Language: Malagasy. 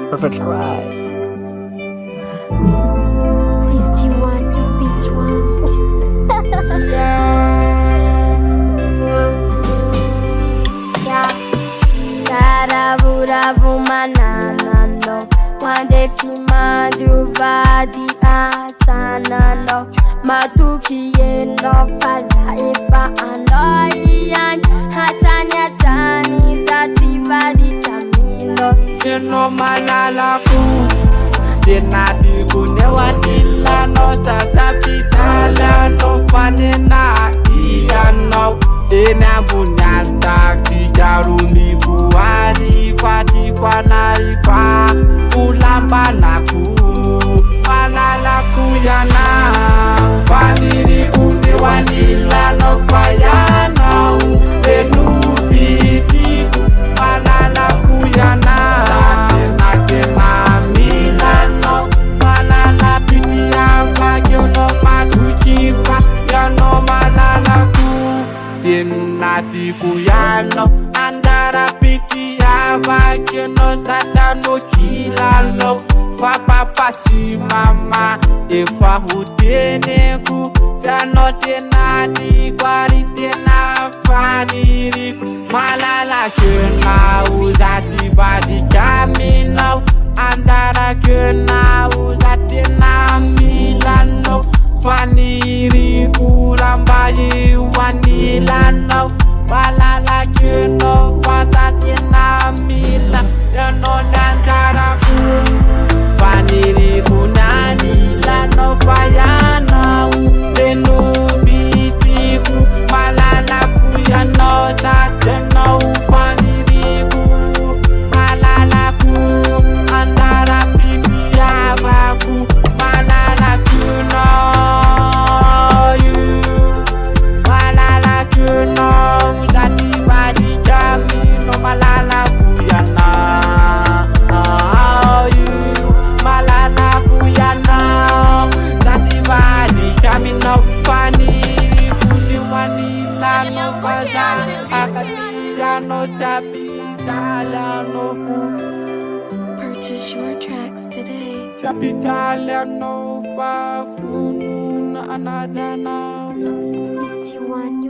Perfect try. Fity one, this one. Yeah. Saravu mananano. Wande fima juvadi atanano. Matuki eno faza efa anoyan. Hatanya tani zativadi tamino. Eno Malalako Denati kunewa nila no satapitala no fanena Ianao Ena bunyata tijaruni buari Fity fanarifa ulamba naku Malalako yana Faniri kunewa nila no fayana Enu Fity Malalako yana Nati kuyano andara piti abakeno satano kilalo fa papa si mama efa hutene ku fano tenadi kwari tena faniri Malalako na uzati badi kamino andara kena uzati na milano faniri kurambayi wanilano Malalako no fasati na mila Yono nantara faniri kunani lano fayana Enu Fity Malalako yano sateno faniri Malalako antara piti abaku Malalako no Malalako yana Malalako yana Zati badi kami no faniri Kuti wanila no faza Akati no chapi chala no fu Purchase your tracks today. Chapi chala no fa funu na anadana Fity one.